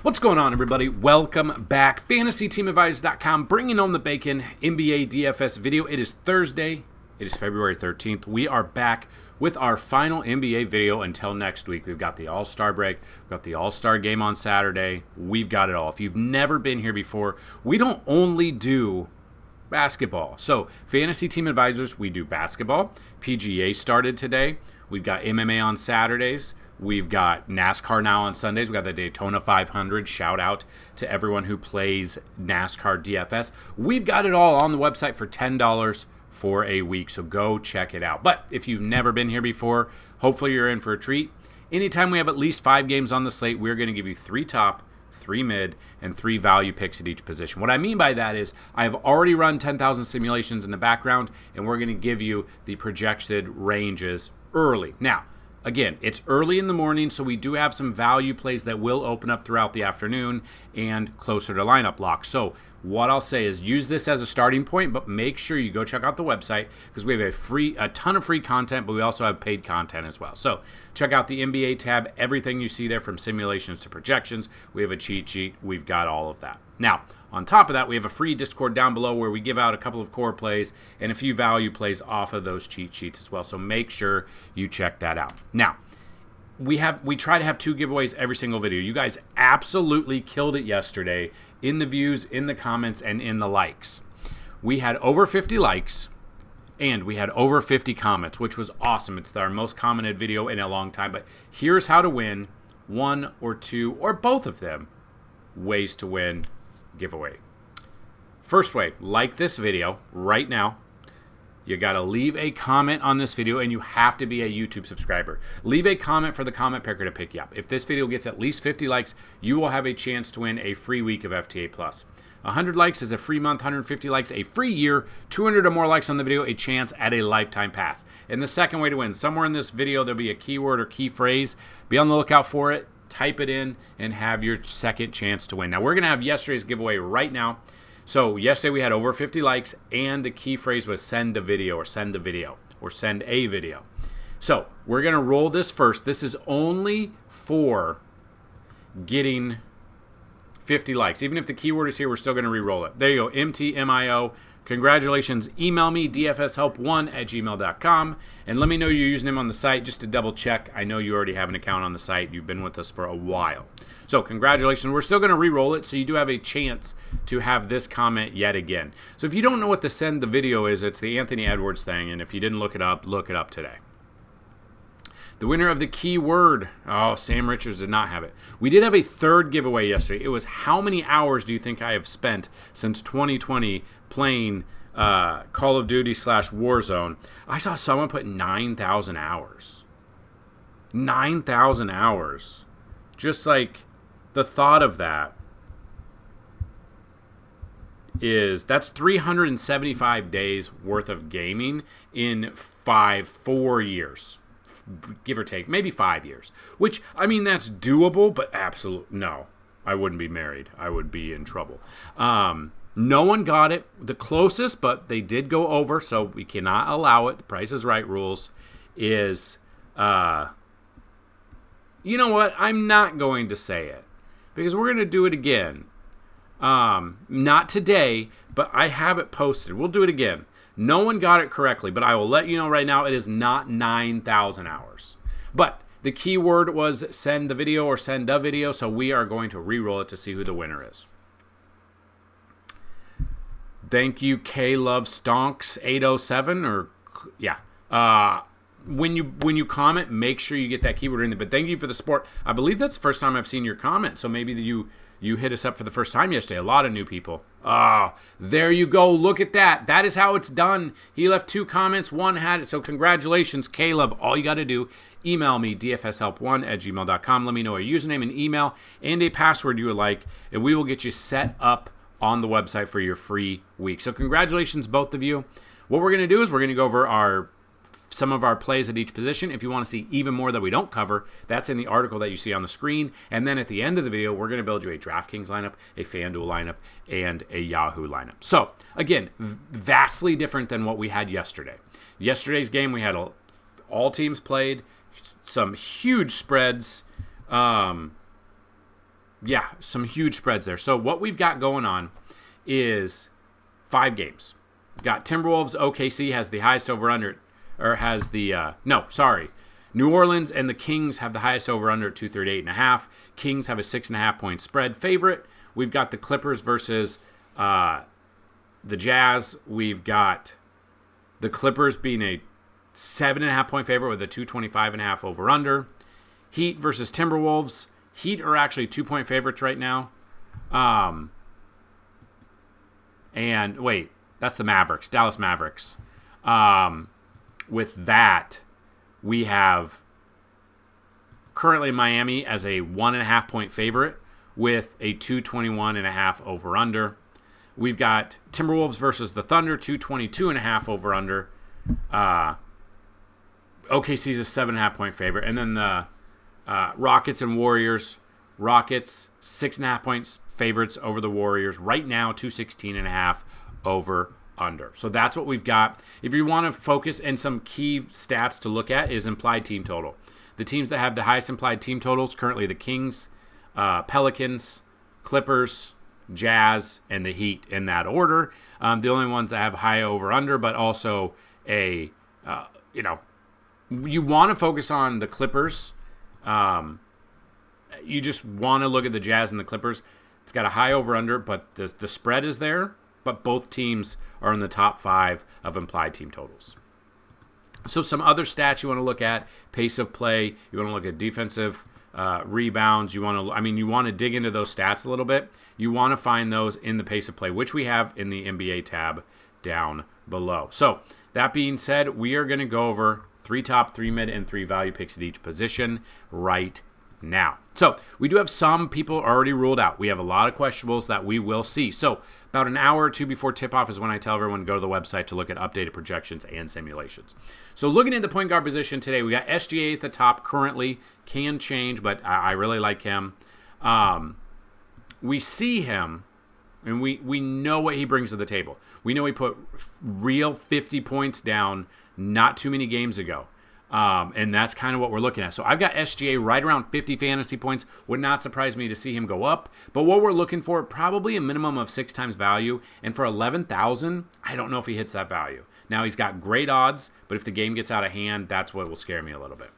What's going on, everybody? Welcome back. FantasyTeamAdvisor.com, bringing home the bacon, NBA DFS video. It is Thursday. It is February 13th. We are back with our final NBA video until next week. We've got the All-Star break. We've got the All-Star game on Saturday. We've got it all. If you've never been here before, we don't only do basketball. So, Fantasy Team Advisors, we do basketball. PGA started today. We've got MMA on Saturdays. We've got NASCAR now on Sundays. We've got the Daytona 500. Shout out to everyone who plays NASCAR DFS. We've got it all on the website for $10 for a week, so go check it out. But if you've never been here before, hopefully you're in for a treat. Anytime we have at least 5 games on the slate, we're going to give you 3 top, 3 mid, and 3 value picks at each position. What I mean by that is I have already run 10,000 simulations in the background, and we're going to give you the projected ranges early. Now, again, it's early in the morning, so we do have some value plays that will open up throughout the afternoon and closer to lineup lock. So what I'll say is use this as a starting point, but make sure you go check out the website because we have a ton of free content, but we also have paid content as well. So check out the NBA tab. Everything you see there from simulations to projections. We have a cheat sheet. We've got all of that. Now, on top of that, we have a free Discord down below where we give out a couple of core plays and a few value plays off of those cheat sheets as well. So make sure you check that out. Now, we try to have 2 giveaways every single video. You guys absolutely killed it yesterday in the views, in the comments, and in the likes. We had over 50 likes and we had over 50 comments, which was awesome. It's our most commented video in a long time. But here's how to win 1 or 2 or both of them ways to win giveaway. First way, like this video right now. You got to leave a comment on this video, and you have to be a YouTube subscriber. Leave a comment for the comment picker to pick you up. If this video gets at least 50 likes, you will have a chance to win a free week of FTA+. 100 likes is a free month, 150 likes, a free year, 200 or more likes on the video, a chance at a lifetime pass. And the second way to win, somewhere in this video, there'll be a keyword or key phrase. Be on the lookout for it. Type it in and have your second chance to win. Now, we're going to have yesterday's giveaway right now. So yesterday we had over 50 likes, and the key phrase was send a video or send a video or send a video. So we're going to roll this first. This is only for getting 50 likes. Even if the keyword is here, we're still going to re-roll it. There you go, MTMIO. Congratulations. Email me, dfshelp1@gmail.com, and let me know your username on the site just to double check. I know you already have an account on the site. You've been with us for a while. So congratulations. We're still going to re-roll it, so you do have a chance to have this comment yet again. So if you don't know what the send the video is, it's the Anthony Edwards thing, and if you didn't look it up today. The winner of the keyword, Sam Richards did not have it. We did have a third giveaway yesterday. It was how many hours do you think I have spent since 2020 playing Call of Duty / Warzone? I saw someone put 9,000 hours. 9,000 hours. Just like the thought of that that's 375 days worth of gaming in 4 years. Give or take, maybe 5 years. Which, I mean, that's doable, but absolutely no. I wouldn't be married. I would be in trouble. No one got it. The closest, but they did go over, so we cannot allow it. The Price is Right rules is, you know what? I'm not going to say it because we're going to do it again. Not today, but I have it posted. We'll do it again. No one got it correctly, but I will let you know right now it is not 9,000 hours. But the keyword was send the video or send a video, so we are going to re-roll it to see who the winner is. Thank you, K Love Stonks 807 or yeah. When you comment, make sure you get that keyword in there. But thank you for the support. I believe that's the first time I've seen your comment, so maybe you hit us up for the first time yesterday. A lot of new people. There you go. Look at that. That is how it's done. He left 2 comments. 1 had it. So congratulations, Caleb. All you got to do, email me, dfshelp1@gmail.com. Let me know a username and email and a password you would like, and we will get you set up on the website for your free week. So congratulations, both of you. What we're going to do is we're going to go over some of our plays at each position. If you want to see even more that we don't cover, that's in the article that you see on the screen. And then at the end of the video, we're going to build you a DraftKings lineup, a FanDuel lineup, and a Yahoo lineup. So, again, vastly different than what we had yesterday. Yesterday's game, we had all teams played, some huge spreads, yeah, some huge spreads there. So what we've got going on is 5 games. We've got Timberwolves, OKC has the highest over-under, or has the, New Orleans and the Kings have the highest over-under at 238.5. Kings have a 6.5 point spread favorite. We've got the Clippers versus the Jazz. We've got the Clippers being a 7.5 point favorite with a 225.5 over-under. Heat versus Timberwolves. Heat are actually 2 point favorites right now. And wait, that's the Mavericks, Dallas Mavericks. With that, we have currently Miami as a 1.5 point favorite with a 221.5 over under. We've got Timberwolves versus the Thunder, 222.5 over under. OKC's a 7.5 point favorite. And then the Rockets and Warriors. Rockets, 6.5 points favorites over the Warriors. Right now, 216.5 over under. So that's what we've got. If you want to focus, and some key stats to look at is implied team total. The teams that have the highest implied team totals, currently the Kings, Pelicans, Clippers, Jazz, and the Heat in that order. The only ones that have high over under, but also you want to focus on the Clippers. You just want to look at the Jazz and the Clippers. It's got a high over under, but the spread is there. But both teams are in the top 5 of implied team totals. So some other stats you want to look at: pace of play. You want to look at defensive rebounds. You want to dig into those stats a little bit. You want to find those in the pace of play, which we have in the NBA tab down below. So that being said, we are going to go over 3 top, 3 mid, and 3 value picks at each position right now. So we do have some people already ruled out. We have a lot of questionables that we will see. So about an hour or two before tip-off is when I tell everyone to go to the website to look at updated projections and simulations. So looking at the point guard position today, we got SGA at the top currently. Can change, but I really like him. We see him, and we know what he brings to the table. We know he put real 50 points down not too many games ago. And that's kind of what we're looking at. So I've got SGA right around 50 fantasy points. Would not surprise me to see him go up. But what we're looking for, probably a minimum of 6 times value. And for 11,000, I don't know if he hits that value. Now, he's got great odds, but if the game gets out of hand, that's what will scare me a little bit.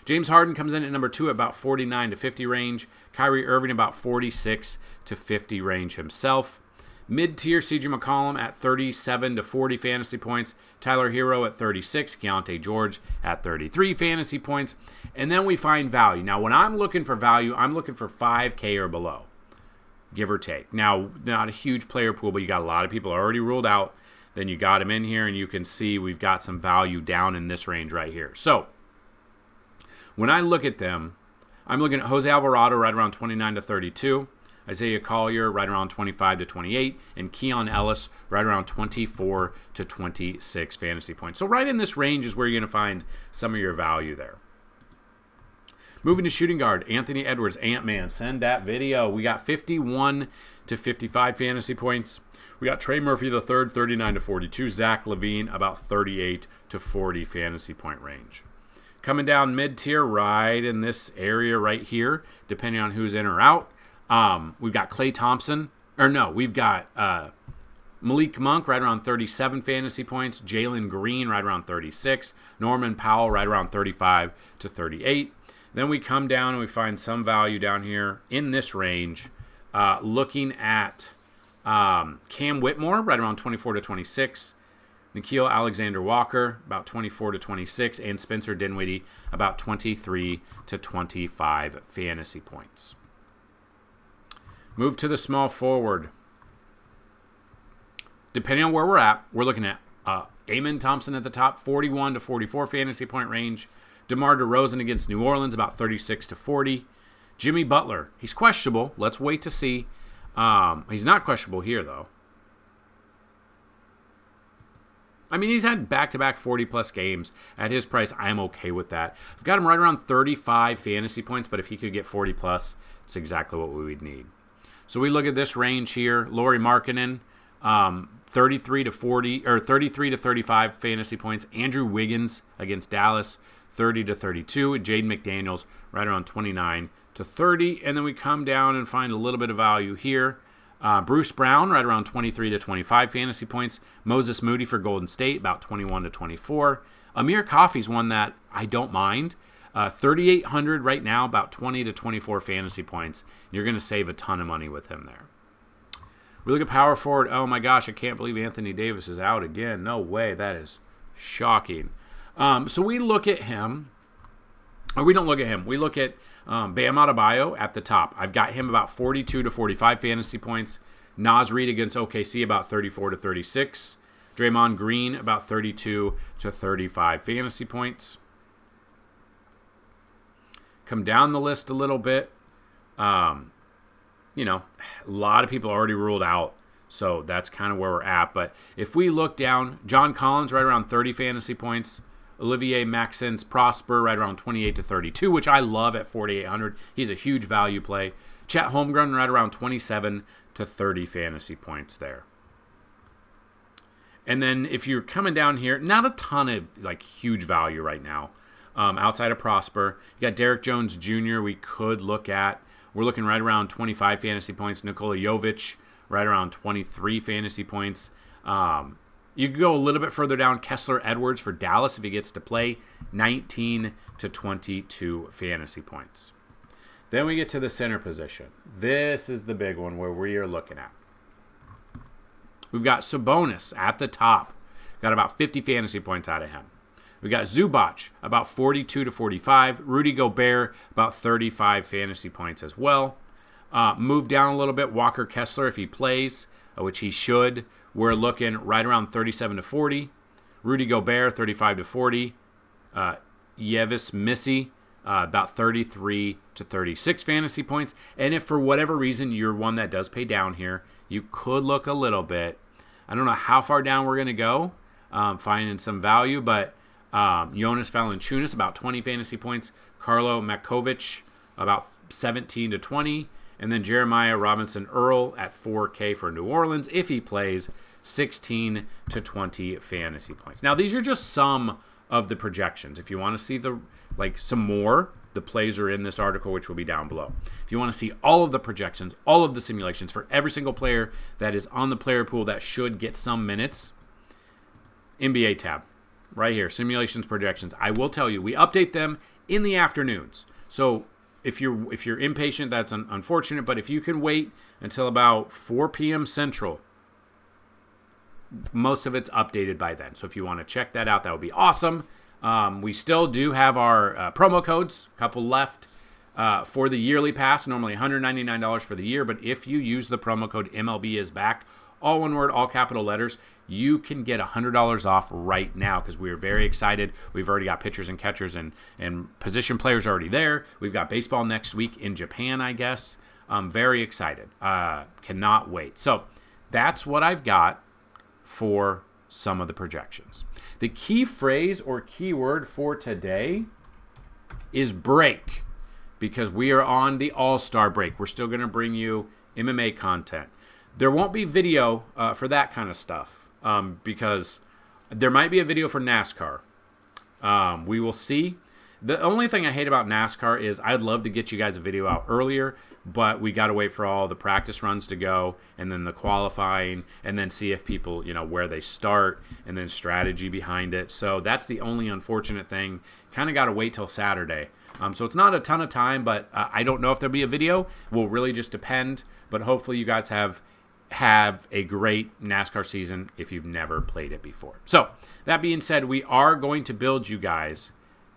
James Harden comes in at number 2 at about 49 to 50 range. Kyrie Irving about 46 to 50 range himself. Mid-tier, CJ McCollum at 37 to 40 fantasy points. Tyler Hero at 36. Keontae George at 33 fantasy points. And then we find value. Now, when I'm looking for value, I'm looking for 5K or below, give or take. Now, not a huge player pool, but you got a lot of people already ruled out. Then you got them in here, and you can see we've got some value down in this range right here. So when I look at them, I'm looking at Jose Alvarado right around 29 to 32. Isaiah Collier right around 25 to 28, and Keon Ellis right around 24 to 26 fantasy points. So right in this range is where you're going to find some of your value there. Moving to shooting guard, Anthony Edwards, Ant-Man, send that video. We got 51 to 55 fantasy points. We got Trey Murphy III, 39 to 42. Zach LaVine, about 38 to 40 fantasy point range. Coming down mid-tier, right in this area right here, depending on who's in or out. We've got Klay Thompson, we've got Malik Monk right around 37 fantasy points, Jalen Green right around 36, Norman Powell right around 35 to 38. Then we come down and we find some value down here in this range, looking at Cam Whitmore right around 24 to 26, Nickeil Alexander-Walker about 24 to 26, and Spencer Dinwiddie about 23 to 25 fantasy points. Move to the small forward. Depending on where we're at, we're looking at Amen Thompson at the top, 41 to 44 fantasy point range. DeMar DeRozan against New Orleans, about 36 to 40. Jimmy Butler, he's questionable. Let's wait to see. He's not questionable here, though. I mean, he's had back-to-back 40-plus games. At his price, I'm okay with that. I've got him right around 35 fantasy points, but if he could get 40-plus, it's exactly what we would need. So we look at this range here. Lauri Markkanen, 33 to 35 fantasy points. Andrew Wiggins against Dallas, 30 to 32. And Jaden McDaniels right around 29 to 30. And then we come down and find a little bit of value here. Bruce Brown, right around 23 to 25 fantasy points. Moses Moody for Golden State, about 21 to 24. Amir Coffey's one that I don't mind. 3,800 right now, about 20 to 24 fantasy points. You're going to save a ton of money with him there. We look at power forward. Oh my gosh, I can't believe Anthony Davis is out again. No way. That is shocking. So we look at him, or we don't look at him. We look at Bam Adebayo at the top. I've got him about 42 to 45 fantasy points. Naz Reid against OKC about 34 to 36. Draymond Green about 32 to 35 fantasy points. Come down the list a little bit. A lot of people already ruled out, so that's kind of where we're at. But if we look down, John Collins right around 30 fantasy points. Olivier Maxence Prosper right around 28 to 32, which I love at 4,800. He's a huge value play. Chet Holmgren right around 27 to 30 fantasy points there. And then if you're coming down here, not a ton of huge value right now outside of Prosper. You got Derek Jones Jr. we could look at. We're looking right around 25 fantasy points. Nikola Jovic right around 23 fantasy points. You could go a little bit further down. Kessler Edwards for Dallas if he gets to play, 19 to 22 fantasy points. Then we get to the center position. This is the big one where we are looking at. We've got Sabonis at the top. Got about 50 fantasy points out of him. We got Zubac, about 42 to 45. Rudy Gobert, about 35 fantasy points as well. Move down a little bit. Walker Kessler, if he plays, which he should, we're looking right around 37 to 40. Rudy Gobert, 35 to 40. Yevis Missy, about 33 to 36 fantasy points. And if for whatever reason you're one that does pay down here, you could look a little bit. I don't know how far down we're going to go, finding some value, but Jonas Valanciunas, about 20 fantasy points. Carlo Makovic, about 17 to 20. And then Jeremiah Robinson Earl at 4K for New Orleans. If he plays, 16 to 20 fantasy points. Now, these are just some of the projections. If you want to see some more, the plays are in this article, which will be down below. If you want to see all of the projections, all of the simulations for every single player that is on the player pool that should get some minutes, NBA tab. Right here, simulations, projections. I will tell you, we update them in the afternoons. So if you're impatient, that's unfortunate. But if you can wait until about 4 p.m. Central, most of it's updated by then. So if you want to check that out, that would be awesome. We still do have our promo codes, a couple left for the yearly pass. Normally $199 for the year, but if you use the promo code MLB is back, all one word, all capital letters, you can get $100 off right now because we are very excited. We've already got pitchers and catchers and position players already there. We've got baseball next week in Japan, I guess. I'm very excited. Cannot wait. So that's what I've got for some of the projections. The key phrase or keyword for today is break, because we are on the All-Star break. We're still going to bring you MMA content. There won't be video for that kind of stuff because there might be a video for NASCAR. We will see. The only thing I hate about NASCAR is I'd love to get you guys a video out earlier, but we got to wait for all the practice runs to go and then the qualifying and then see if people, where they start and then strategy behind it. So that's the only unfortunate thing. Kind of got to wait till Saturday. So it's not a ton of time, but I don't know if there'll be a video. Will really just depend, but hopefully you guys have a great NASCAR season if you've never played it before. So that being said, we are going to build you guys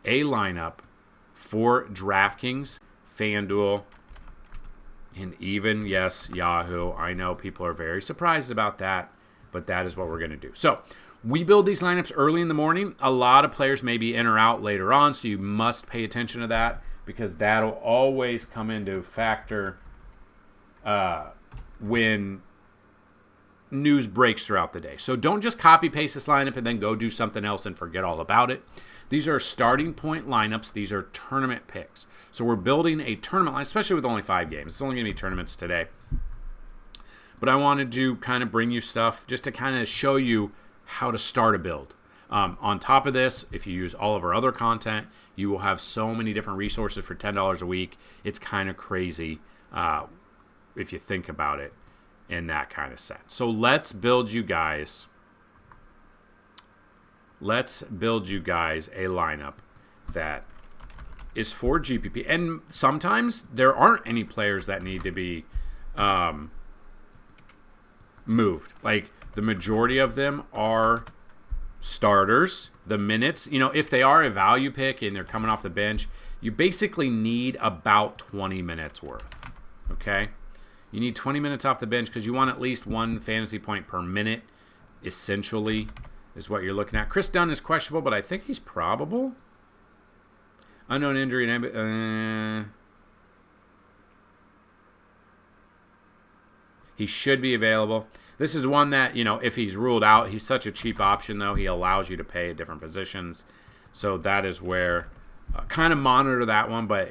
a lineup for DraftKings, FanDuel, and even, yes, Yahoo. I know people are very surprised about that, but that is what we're going to do. So we build these lineups early in the morning. A lot of players may be in or out later on, so you must pay attention to that because that'll always come into factor when news breaks throughout the day. So don't just copy paste this lineup and then go do something else and forget all about it. These are starting point lineups. These are tournament picks. So we're building a tournament line, especially with only 5 games. It's only going to be tournaments today. But I wanted to kind of bring you stuff just to kind of show you how to start a build. On top of this, if you use all of our other content, you will have so many different resources for $10 a week. It's kind of crazy if you think about it in that kind of sense. So let's build you guys a lineup that is for GPP. And sometimes there aren't any players that need to be moved. Like, the majority of them are starters. The minutes, if they are a value pick and they're coming off the bench, you basically need about 20 minutes worth. Okay? You need 20 minutes off the bench because you want at least 1 fantasy point per minute, essentially, is what you're looking at. Chris Dunn is questionable, but I think he's probable. Unknown injury. He should be available. This is one that, if he's ruled out, he's such a cheap option, though. He allows you to pay at different positions. So that is where kind of monitor that one. But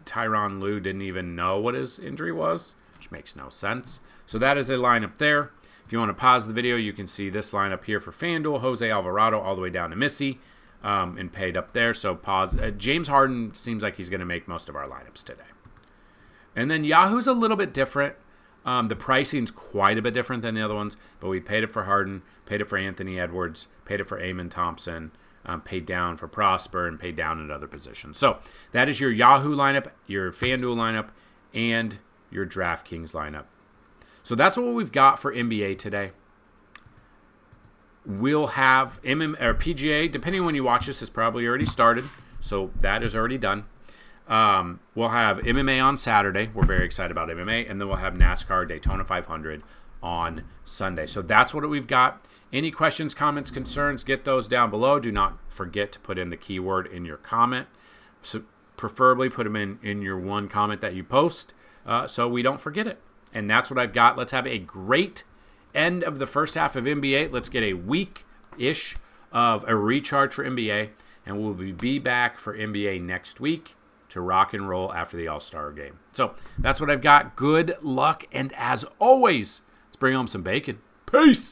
Tyronn Lue didn't even know what his injury was, which makes no sense. So that is a lineup there. If you want to pause the video, you can see this lineup here for FanDuel. Jose Alvarado all the way down to Missy and paid up there. So pause. James Harden seems like he's going to make most of our lineups today. And then Yahoo's a little bit different. The pricing's quite a bit different than the other ones, but we paid it for Harden, paid it for Anthony Edwards, paid it for Amon Thompson, paid down for Prosper, and paid down at other positions. So that is your Yahoo lineup, your FanDuel lineup, and your DraftKings lineup. So that's what we've got for NBA today. We'll have PGA, depending on when you watch this, is probably already started, so that is already done. We'll have MMA on Saturday. We're very excited about MMA. And then we'll have NASCAR Daytona 500 on Sunday. So that's what we've got. Any questions, comments, concerns, get those down below. Do not forget to put in the keyword in your comment. So preferably put them in your one comment that you post so we don't forget it. And that's what I've got. Let's have a great end of the first half of NBA. Let's get a week-ish of a recharge for NBA. And we'll be back for NBA next week to rock and roll after the All-Star game. So that's what I've got. Good luck, and as always, let's bring home some bacon. Peace!